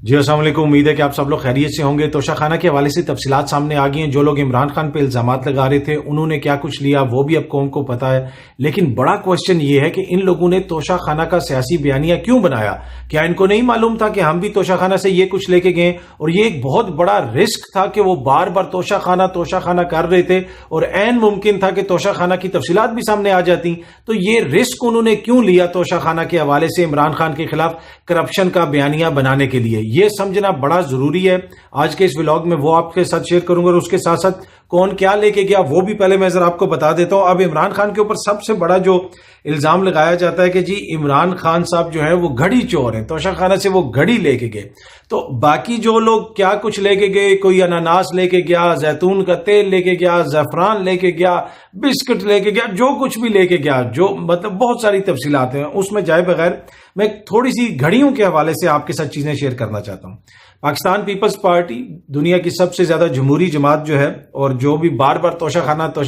جی السلام علیکم، امید ہے کہ آپ سب لوگ خیریت سے ہوں گے۔ توشہ خانہ کے حوالے سے تفصیلات سامنے آ گئی ہیں۔ جو لوگ عمران خان پہ الزامات لگا رہے تھے انہوں نے کیا کچھ لیا وہ بھی اب قوم کو پتا ہے، لیکن بڑا کوشچن یہ ہے کہ ان لوگوں نے توشہ خانہ کا سیاسی بیانیہ کیوں بنایا؟ کیا ان کو نہیں معلوم تھا کہ ہم بھی توشہ خانہ سے یہ کچھ لے کے گئے؟ اور یہ ایک بہت بڑا رسک تھا کہ وہ بار بار توشہ خانہ کر رہے تھے، اور عین ممکن تھا کہ توشہ خانہ کی تفصیلات بھی سامنے آ جاتی۔ تو یہ رسک انہوں نے کیوں لیا توشہ خانہ کے حوالے سے عمران خان کے خلاف کرپشن کا بیانیہ بنانے کے لیے؟ یہ سمجھنا بڑا ضروری ہے۔ آج کے اس ولاگ میں وہ آپ کے ساتھ شیئر کروں گا، اور اس کے ساتھ ساتھ کون کیا لے کے گیا وہ بھی پہلے میں ذرا آپ کو بتا دیتا ہوں۔ اب عمران خان کے اوپر سب سے بڑا جو الزام لگایا جاتا ہے کہ جی عمران خان صاحب جو ہے وہ گھڑی چور ہیں، توشہ خانہ سے وہ گھڑی لے کے گئے۔ تو باقی جو لوگ کیا کچھ لے کے گئے، کوئی اناناس لے کے گیا، زیتون کا تیل لے کے گیا، زعفران لے کے گیا، بسکٹ لے کے گیا، جو کچھ بھی لے کے گیا، جو مطلب بہت ساری تفصیلات ہیں، اس میں جائے بغیر میں تھوڑی سی گھڑیوں کے حوالے سے آپ کے ساتھ چیزیں شیئر کرنا چاہتا ہوں۔ پاکستان پیپلز پارٹی دنیا کی سب سے زیادہ جمہوری جماعت جو ہے، اور جو بھی بار بار توشہ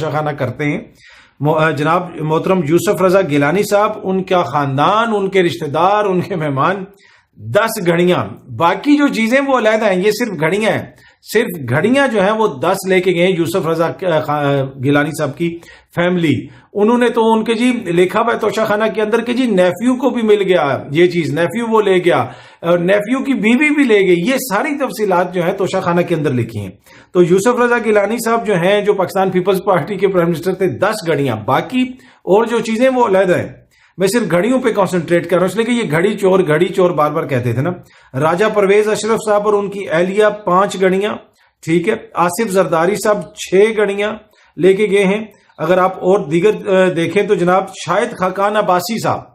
خانہ کرتے ہیں، جناب محترم یوسف رضا گیلانی صاحب، ان کا خاندان، ان کے رشتہ دار، ان کے مہمان، 10 گھڑیاں، باقی جو چیزیں وہ علیحدہ ہیں، یہ صرف گھڑیاں ہیں۔ صرف گھڑیاں جو ہیں وہ 10 لے کے گئے یوسف رضا گیلانی صاحب کی فیملی۔ انہوں نے تو ان کے جی لکھا ہوا ہے توشہ خانہ کے اندر کہ جی نیفیو کو بھی مل گیا یہ چیز، نیفیو وہ لے گیا، اور نیفیو کی بیوی بھی لے گئی۔ یہ ساری تفصیلات جو ہیں توشہ خانہ کے اندر لکھی ہیں۔ تو یوسف رضا گیلانی صاحب جو ہیں، جو پاکستان پیپلز پارٹی کے پرائم منسٹر تھے، 10 گھڑیاں، باقی اور جو چیزیں وہ علیحدہ ہیں۔ میں صرف گھڑیوں پہ کانسنٹریٹ کر رہا ہوں، اس لیے کہ یہ گھڑی چور بار بار کہتے تھے نا۔ راجہ پرویز اشرف صاحب اور ان کی اہلیہ 5 گھڑیاں، ٹھیک ہے۔ آصف زرداری صاحب 6 گھڑیاں لے کے گئے ہیں۔ اگر آپ اور دیگر دیکھیں تو جناب شاہد خاقان عباسی صاحب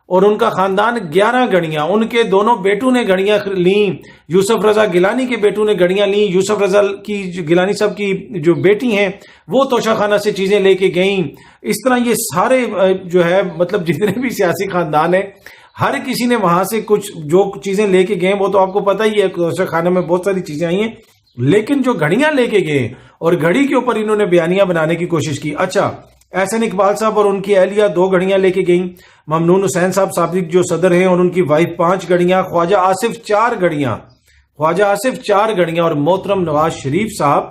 اور ان کا خاندان 11 گھڑیاں، ان کے دونوں بیٹوں نے گھڑیاں لیں، یوسف رضا گیلانی کے بیٹوں نے گھڑیاں لیں، یوسف رضا کی گیلانی صاحب کی جو بیٹی ہیں وہ توشہ خانہ سے چیزیں لے کے گئیں۔ اس طرح یہ سارے جو ہے مطلب جتنے بھی سیاسی خاندان ہیں، ہر کسی نے وہاں سے کچھ جو چیزیں لے کے گئے، وہ تو آپ کو پتہ ہی ہے توشہ خانہ میں بہت ساری چیزیں آئی ہیں، لیکن جو گھڑیاں لے کے گئے اور گھڑی کے اوپر انہوں نے بیانیہ بنانے کی کوشش کی۔ اچھا، احسن اقبال صاحب اور ان کی اہلیہ 2 گھڑیاں لے کے گئیں، ممنون حسین صاحب سابق جو صدر ہیں اور ان کی وائف 5 گھڑیاں، خواجہ آصف 4 گھڑیاں اور محترم نواز شریف صاحب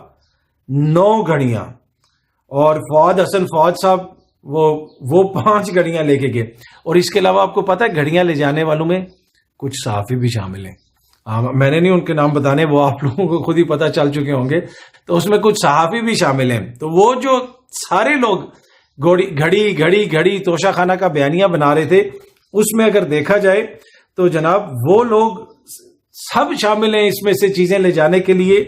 9 گھڑیاں، اور فواد حسن فواد صاحب وہ 5 گھڑیاں لے کے گئے۔ اور اس کے علاوہ آپ کو پتہ ہے گھڑیاں لے جانے والوں میں کچھ صحافی بھی شامل ہیں۔ میں نے نہیں ان کے نام بتانے، وہ آپ لوگوں کو خود ہی پتہ چل چکے ہوں گے۔ تو اس میں کچھ صحافی بھی شامل ہیں۔ تو وہ جو سارے لوگ گھڑی توشہ خانہ کا بیانیہ بنا رہے تھے، اس میں اگر دیکھا جائے تو جناب وہ لوگ سب شامل ہیں اس میں سے چیزیں لے جانے کے لیے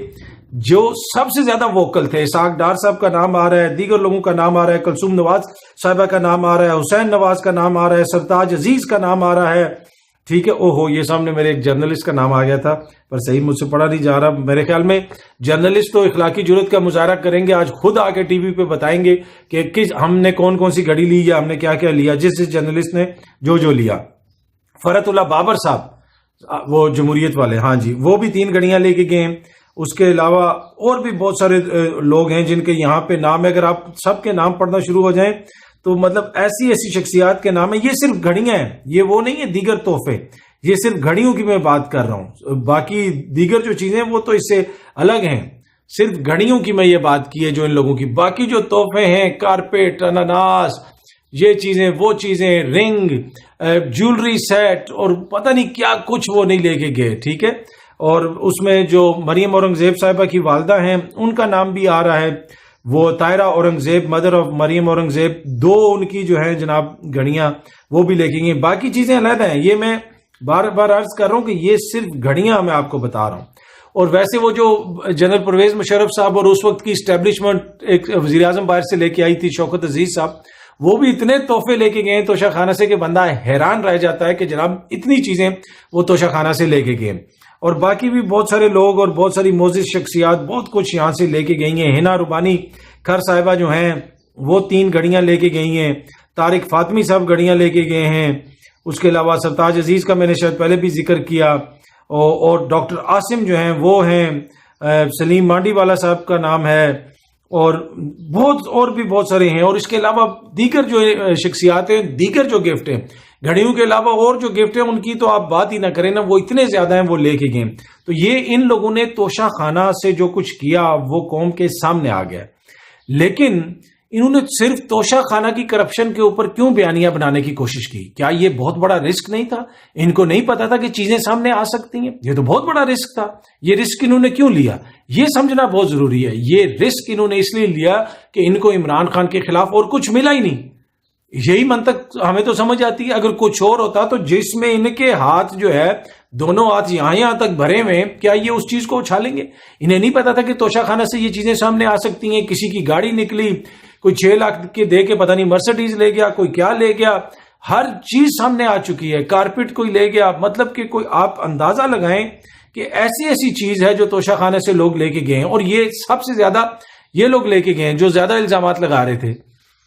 جو سب سے زیادہ ووکل تھے۔ اسحاق ڈار صاحب کا نام آ رہا ہے، دیگر لوگوں کا نام آ رہا ہے، کلثوم نواز صاحبہ کا نام آ رہا ہے، حسین نواز کا نام آ رہا ہے، سرتاج عزیز کا نام آ رہا ہے، ٹھیک ہے۔ یہ سامنے میرے ایک جرنلسٹ کا نام آ گیا تھا، پر صحیح مجھ سے پڑھا نہیں جا رہا۔ میرے خیال میں جرنلسٹ تو اخلاقی جرات کا مظاہرہ کریں گے، آج خود آ کے ٹی وی پہ بتائیں گے کہ ہم نے کون سی گھڑی لی یا ہم نے کیا کیا لیا، جس جرنلسٹ نے جو لیا۔ فرحت اللہ بابر صاحب، وہ جمہوریت والے، ہاں جی، وہ بھی 3 گھڑیاں لے کے گئے ہیں۔ اس کے علاوہ اور بھی بہت سارے لوگ ہیں جن کے یہاں پہ نام ہے، اگر آپ سب کے نام پڑھنا شروع ہو جائیں تو مطلب ایسی شخصیات کے نام ہیں۔ یہ صرف گھڑیاں ہیں، یہ وہ نہیں ہے دیگر تحفے، یہ صرف گھڑیوں کی میں بات کر رہا ہوں۔ باقی دیگر جو چیزیں وہ تو اس سے الگ ہیں، صرف گھڑیوں کی میں یہ بات کی ہے جو ان لوگوں کی۔ باقی جو تحفے ہیں، کارپیٹ، اناناس، یہ چیزیں وہ چیزیں، رنگ، جیولری سیٹ اور پتہ نہیں کیا کچھ وہ نہیں لے کے گئے، ٹھیک ہے۔ اور اس میں جو مریم اورنگزیب صاحبہ کی والدہ ہیں ان کا نام بھی آ رہا ہے، وہ طاہرہ اورنگزیب، مدر آف مریم اورنگزیب، 2 ان کی جو ہیں جناب گھڑیاں وہ بھی لے کے گئے۔ باقی چیزیں علیحدہ ہیں، یہ میں بار بار عرض کر رہا ہوں کہ یہ صرف گھڑیاں میں آپ کو بتا رہا ہوں۔ اور ویسے وہ جو جنرل پرویز مشرف صاحب اور اس وقت کی اسٹیبلشمنٹ ایک وزیر اعظم باہر سے لے کے آئی تھی، شوکت عزیز صاحب، وہ بھی اتنے تحفے لے کے گئے توشہ خانہ سے کہ بندہ حیران رہ جاتا ہے کہ جناب اتنی چیزیں وہ توشہ خانہ سے لے کے گئے۔ اور باقی بھی بہت سارے لوگ اور بہت ساری معزز شخصیات بہت کچھ یہاں سے لے کے گئی ہیں۔ ہنا ربانی کھر صاحبہ جو ہیں وہ 3 گھڑیاں لے کے گئی ہیں۔ طارق فاطمی صاحب گھڑیاں لے کے گئے ہیں۔ اس کے علاوہ سرتاج عزیز کا میں نے شاید پہلے بھی ذکر کیا، اور ڈاکٹر عاصم جو ہیں وہ ہیں، سلیم مانڈی والا صاحب کا نام ہے، اور بھی بہت سارے ہیں۔ اور اس کے علاوہ دیگر جو شخصیات ہیں، دیگر جو گفٹ ہیں، گھڑیوں کے علاوہ اور جو گفٹ ہیں ان کی تو آپ بات ہی نہ کریں نا، وہ اتنے زیادہ ہیں وہ لے کے گئے. تو یہ ان لوگوں نے توشہ خانہ سے جو کچھ کیا وہ قوم کے سامنے آ گیا. لیکن انہوں نے صرف توشہ خانہ کی کرپشن کے اوپر کیوں بیانیاں بنانے کی کوشش کی؟ کیا یہ بہت بڑا رسک نہیں تھا؟ ان کو نہیں پتا تھا کہ چیزیں سامنے آ سکتی ہیں؟ یہ تو بہت بڑا رسک تھا. یہ رسک انہوں نے کیوں لیا یہ سمجھنا بہت ضروری ہے. یہ رسک انہوں نے اس لیے لیا کہ ان کو عمران خان کے خلاف اور کچھ ملا ہی نہیں. یہی منطق ہمیں تو سمجھ آتی ہے. اگر کچھ اور ہوتا تو جس میں ان کے ہاتھ جو ہے دونوں ہاتھ یہاں تک بھرے ہوئے، کیا یہ اس چیز کو اچھالیں گے؟ انہیں نہیں پتا تھا کہ توشہ خانہ سے یہ چیزیں سامنے آ سکتی ہیں. کسی کی گاڑی نکلی، کوئی 6 لاکھ کے دے کے پتہ نہیں مرسڈیز لے گیا، کوئی کیا لے گیا، ہر چیز سامنے آ چکی ہے. کارپیٹ کوئی لے گیا. مطلب کہ کوئی آپ اندازہ لگائیں کہ ایسی چیز ہے جو توشہ خانے سے لوگ لے کے گئے ہیں. اور یہ سب سے زیادہ یہ لوگ لے کے گئے ہیں جو زیادہ الزامات لگا رہے تھے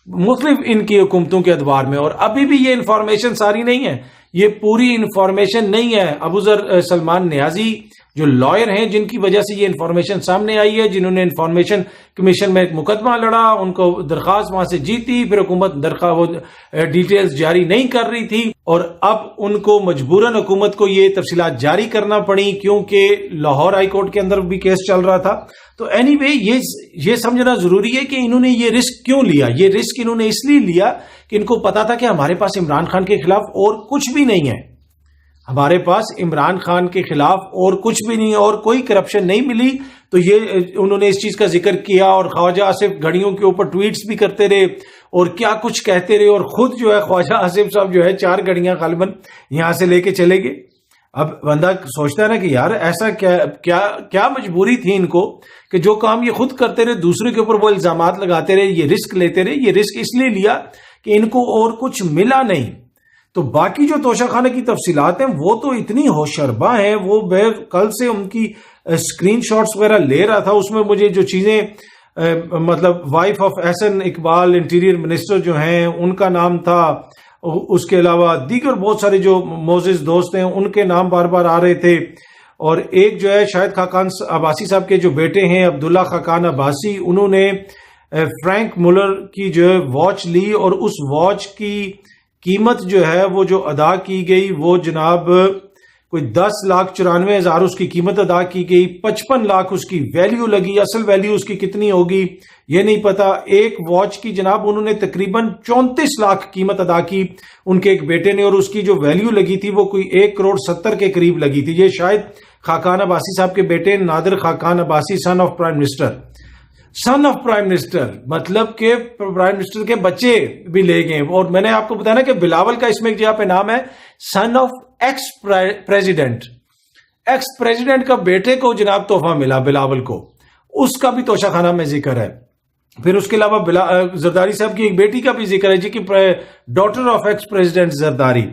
مختلف ان کی حکومتوں کے ادوار میں. اور ابھی بھی یہ انفارمیشن ساری نہیں ہے، یہ پوری انفارمیشن نہیں ہے. ابوذر سلمان نیازی جو لائر ہیں جن کی وجہ سے یہ انفارمیشن سامنے آئی ہے، جنہوں نے انفارمیشن کمیشن میں ایک مقدمہ لڑا، ان کو درخواست وہاں سے جیتی، پھر حکومت وہ ڈیٹیلز جاری نہیں کر رہی تھی اور اب ان کو مجبوراً حکومت کو یہ تفصیلات جاری کرنا پڑی کیونکہ لاہور ہائی کورٹ کے اندر بھی کیس چل رہا تھا. تو اینی وے یہ سمجھنا ضروری ہے کہ انہوں نے یہ رسک کیوں لیا. یہ رسک انہوں نے اس لیے لیا کہ ان کو پتا تھا کہ ہمارے پاس عمران خان کے خلاف اور کچھ بھی نہیں ہے. ہمارے پاس عمران خان کے خلاف اور کچھ بھی نہیں ہے اور کوئی کرپشن نہیں ملی. تو یہ انہوں نے اس چیز کا ذکر کیا اور خواجہ آصف گھڑیوں کے اوپر ٹویٹس بھی کرتے رہے اور کیا کچھ کہتے رہے. اور خود جو ہے خواجہ آصف صاحب جو ہے 4 گھڑیاں غالباً یہاں سے لے کے چلے گئے. اب بندہ سوچتا ہے نا کہ یار ایسا کیا مجبوری تھی ان کو کہ جو کام یہ خود کرتے رہے دوسرے کے اوپر وہ الزامات لگاتے رہے، یہ رسک لیتے رہے. یہ رسک اس لیے لیا کہ ان کو اور کچھ ملا نہیں. تو باقی جو توشہ خانہ کی تفصیلات ہیں وہ تو اتنی ہوشربا ہیں. وہ میں کل سے ان کی اسکرین شاٹس وغیرہ لے رہا تھا، اس میں مجھے جو چیزیں مطلب wife of Ahsan Iqbal interior minister جو ہیں ان کا نام تھا، اس کے علاوہ دیگر بہت سارے جو معزز دوست ہیں ان کے نام بار بار آ رہے تھے. اور ایک جو ہے شاہد خاقان عباسی صاحب کے جو بیٹے ہیں عبداللہ خاقان عباسی، انہوں نے فرینک مولر کی جو ہے واچ لی اور اس واچ کی قیمت جو ہے وہ جو ادا کی گئی وہ جناب کوئی 10,94,000 اس کی قیمت ادا کی گئی. 55 لاکھ اس کی ویلیو لگی. اصل ویلیو اس کی کتنی ہوگی یہ نہیں پتا. ایک واچ کی جناب انہوں نے تقریباً 34 لاکھ قیمت ادا کی ان کے ایک بیٹے نے، اور اس کی جو ویلیو لگی تھی وہ کوئی 1,70,00,000 کے قریب لگی تھی. یہ شاید خاقان عباسی صاحب کے بیٹے نادر خاقان عباسی سن آف پرائم منسٹر مطلب کہ پرائم منسٹر کے بچے بھی لے گئے. اور میں نے آپ کو بتایا نا کہ بلاول کا اس میں جہاں پہ نام ہے سن آف ایکس پریزیڈنٹ کا بیٹے کو جناب تحفہ ملا بلاول کو، اس کا بھی توشہ خانہ میں ذکر ہے. پھر اس کے علاوہ زرداری صاحب کی ایک بیٹی کا بھی ذکر ہے جی کی daughter of ex president Zardari.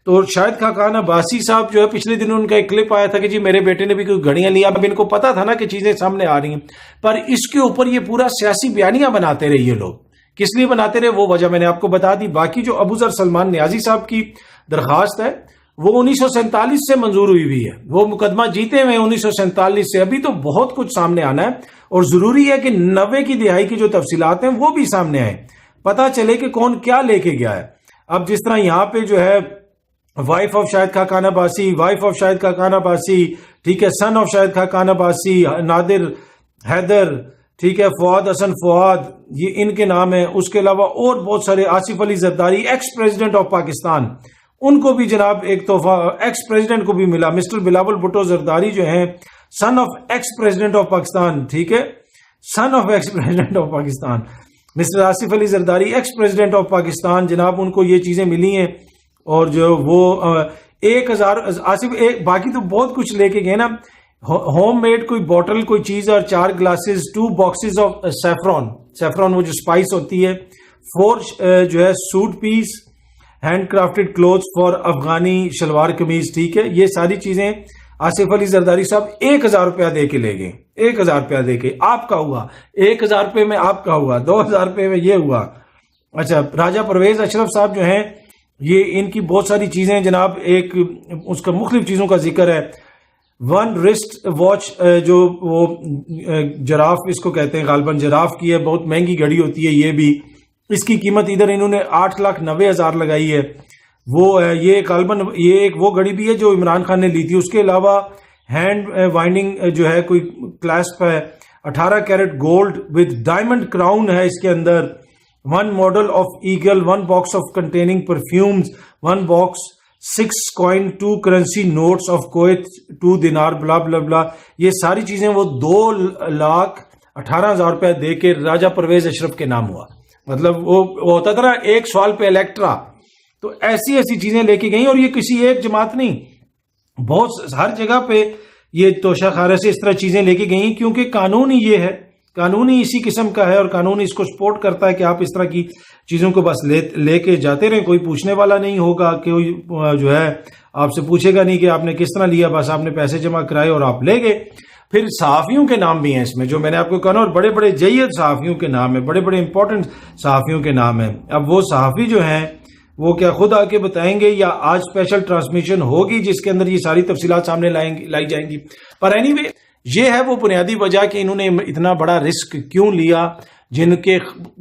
تو شاید خاقان عباسی صاحب جو ہے پچھلے دنوں ان کا ایک کلپ آیا تھا کہ جی میرے بیٹے نے بھی کوئی گھڑیاں لیا. اب ان کو پتا تھا نا کہ چیزیں سامنے آ رہی ہیں، پر اس کے اوپر یہ پورا سیاسی بیانیاں بناتے رہے. یہ لوگ کس لیے بناتے رہے وہ وجہ میں نے آپ کو بتا دی. باقی جو ابوذر سلمان نیازی صاحب کی درخواست ہے وہ 1947 سے منظور ہوئی ہے. وہ مقدمہ جیتے ہوئے 1947 سے. ابھی تو بہت کچھ سامنے آنا ہے اور ضروری ہے کہ 90 کی دہائی کی جو تفصیلات ہیں وہ بھی سامنے آئیں، پتہ چلے کہ کون کیا لے کے گیا ہے. اب جس طرح یہاں پہ جو ہے وائف آف شاہد خاقان عباسی، ٹھیک ہے، سن آف شاہد خاقان عباسی، نادر حیدر، ٹھیک ہے، فواد حسن فواد، یہ ان کے نام ہیں. اس کے علاوہ اور بہت سارے، Asif Ali Zardari ex president of Pakistan, ان کو بھی جناب ایک تحفہ ایکس پریزیڈنٹ کو بھی ملا. مسٹر بلاول بھٹو زرداری جو ہیں son of ex president of Pakistan, ٹھیک ہے، son of ex president of Pakistan. Mister Asif Ali Zardari ex president of Pakistan, جناب ان کو یہ چیزیں ملی ہیں. اور جو وہ 1,000 آصف باقی تو بہت کچھ لے کے گئے نا. ہوم میڈ کوئی بوٹل کوئی چیز اور 4 گلاسز، 2 باکسز آف سیفرون وہ جو اسپائس ہوتی ہے، 4 جو ہے suit piece, handcrafted clothes for Afghani shalwar kameez, ٹھیک ہے. یہ ساری چیزیں آصف علی زرداری صاحب 1,000 روپیہ دے کے لے گئے. 1,000 روپیہ دے کے آپ کا ہوا، 1,000 روپے میں آپ کا ہوا، 2,000 روپے میں یہ ہوا. اچھا، راجہ پرویز اشرف صاحب جو ہیں یہ ان کی بہت ساری چیزیں جناب، ایک اس کا مختلف چیزوں کا ذکر ہے. 1 رسٹ واچ جو وہ جراف اس کو کہتے ہیں، غالباً جراف کی ہے، بہت مہنگی گھڑی ہوتی ہے یہ بھی. اس کی قیمت ادھر انہوں نے 8,90,000 لگائی ہے. وہ یہ ایک وہ گھڑی بھی ہے جو عمران خان نے لی تھی. اس کے علاوہ ہینڈ وائنڈنگ جو ہے کوئی کلاسپ ہے, 18 carat gold with diamond crown ہے اس کے اندر, 1 model of eagle, 1 box of containing perfumes, 1 box, 6 coin, 2 currency notes of Kuwait, 2 دینار, بلا بلا بلا. یہ ساری چیزیں وہ 2,18,000 روپے دے کے راجہ پرویز اشرف کے نام ہوا. مطلب وہ ہوتا تھا نا 1 سوال پہ الیکٹرا. تو ایسی ایسی چیزیں لے کے گئیں, اور یہ کسی ایک جماعت نہیں, بہت ہر جگہ پہ یہ توشہ خانہ سے اس طرح چیزیں لے کے گئی, کیونکہ قانون ہی یہ ہے, قانون ہی اسی قسم کا ہے, اور قانون اس کو سپورٹ کرتا ہے کہ آپ اس طرح کی چیزوں کو بس لے کے جاتے رہیں. کوئی پوچھنے والا نہیں ہوگا, کوئی جو ہے آپ سے پوچھے گا نہیں کہ آپ نے کس طرح لیا, بس آپ نے پیسے جمع کرائے اور آپ لے گئے. پھر صحافیوں کے نام بھی ہیں اس میں, جو میں نے آپ کو کہا نا, اور بڑے بڑے جید صحافیوں کے نام ہیں, بڑے بڑے امپورٹنٹ صحافیوں کے نام ہیں. اب وہ صحافی جو ہیں وہ کیا خود آ کے بتائیں گے, یا آج اسپیشل ٹرانسمیشن ہوگی جس کے اندر یہ ساری تفصیلات سامنے لائی جائیں گی. پر اینی وے یہ ہے وہ بنیادی وجہ کہ انہوں نے اتنا بڑا رسک کیوں لیا. جن کے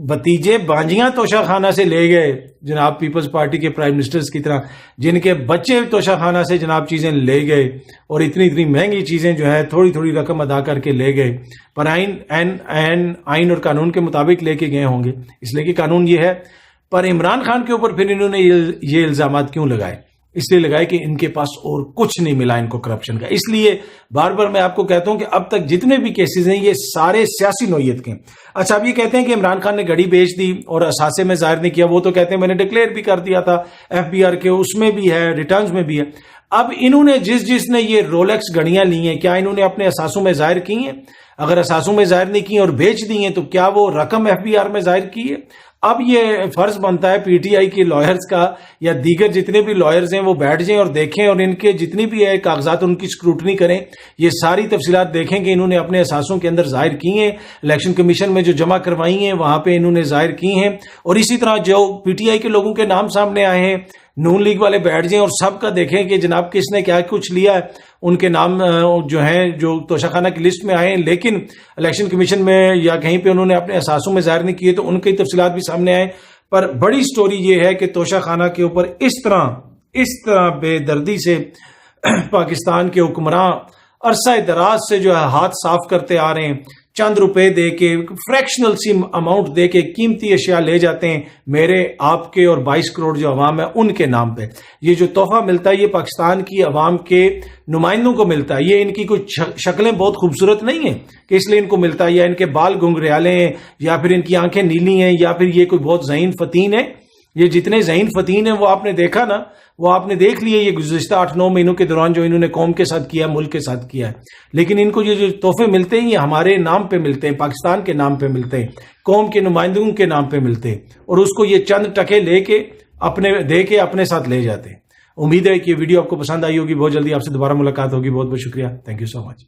بتیجے بانجیاں توشہ خانہ سے لے گئے جناب پیپلز پارٹی کے پرائم منسٹرز کی طرح, جن کے بچے توشہ خانہ سے جناب چیزیں لے گئے, اور اتنی مہنگی چیزیں جو ہے تھوڑی رقم ادا کر کے لے گئے, پر آئین اور قانون کے مطابق لے کے گئے ہوں گے, اس لیے کہ قانون یہ ہے. پر عمران خان کے اوپر پھر انہوں نے یہ الزامات کیوں لگائے؟ اس لیے لگائے کہ ان کے پاس اور کچھ نہیں ملا ان کو کرپشن کا. اس لیے بار بار میں آپ کو کہتا ہوں کہ اب تک جتنے بھی کیسز ہیں یہ سارے سیاسی نوعیت کے. اچھا, اب یہ کہتے ہیں کہ عمران خان نے گھڑی بیچ دی اور اثاثے میں ظاہر نہیں کیا, وہ تو کہتے ہیں میں نے ڈکلیئر بھی کر دیا تھا FBR کے, اس میں بھی ہے, ریٹرنز میں بھی ہے. اب انہوں نے جس نے یہ رولکس گھڑیاں لی ہیں, کیا انہوں نے اپنے اثاثوں میں ظاہر کی ہیں؟ اگر اثاثوں میں ظاہر نہیں کی اور بیچ دی ہیں تو کیا وہ رقم FBR میں ظاہر کی ہے؟ اب یہ فرض بنتا ہے PTI کے لائرز کا, یا دیگر جتنے بھی لائرز ہیں وہ بیٹھ جائیں اور دیکھیں, اور ان کے جتنی بھی ہے کاغذات ان کی اسکروٹنی کریں, یہ ساری تفصیلات دیکھیں کہ انہوں نے اپنے اثاثوں کے اندر ظاہر کی ہیں, الیکشن کمیشن میں جو جمع کروائی ہیں وہاں پہ انہوں نے ظاہر کی ہیں. اور اسی طرح جو PTI کے لوگوں کے نام سامنے آئے ہیں, نون لیگ والے بیٹھ جائیں اور سب کا دیکھیں کہ جناب کس نے کیا کچھ لیا ہے. ان کے نام جو ہیں جو توشہ خانہ کی لسٹ میں آئے ہیں, لیکن الیکشن کمیشن میں یا کہیں پہ انہوں نے اپنے اثاثوں میں ظاہر نہیں کیے, تو ان کی تفصیلات بھی سامنے آئے. پر بڑی سٹوری یہ ہے کہ توشہ خانہ کے اوپر اس طرح بے دردی سے پاکستان کے حکمراں عرصہ دراز سے جو ہے ہاتھ صاف کرتے آ رہے ہیں, چند روپے دے کے, فریکشنل سی اماؤنٹ دے کے قیمتی اشیاء لے جاتے ہیں میرے, آپ کے اور 22 کروڑ جو عوام ہے ان کے نام پہ. یہ جو تحفہ ملتا ہے یہ پاکستان کی عوام کے نمائندوں کو ملتا ہے. یہ ان کی کچھ شکلیں بہت خوبصورت نہیں ہیں کہ اس لیے ان کو ملتا ہے, یا ان کے بال گھنگریالے ہیں, یا پھر ان کی آنکھیں نیلی ہیں, یا پھر یہ کوئی بہت ذہین فتین ہے. یہ جتنے ذہین فتین ہیں وہ آپ نے دیکھا نا, وہ آپ نے دیکھ لیے یہ گزشتہ 8-9 مہینوں کے دوران جو انہوں نے قوم کے ساتھ کیا, ملک کے ساتھ کیا ہے. لیکن ان کو یہ جو تحفے ملتے ہیں یہ ہمارے نام پہ ملتے ہیں, پاکستان کے نام پہ ملتے ہیں, قوم کے نمائندوں کے نام پہ ملتے ہیں, اور اس کو یہ چند ٹکے لے کے دے کے اپنے ساتھ لے جاتے ہیں. امید ہے کہ یہ ویڈیو آپ کو پسند آئی ہوگی. بہت جلدی آپ سے دوبارہ ملاقات ہوگی. بہت بہت شکریہ. Thank you so much.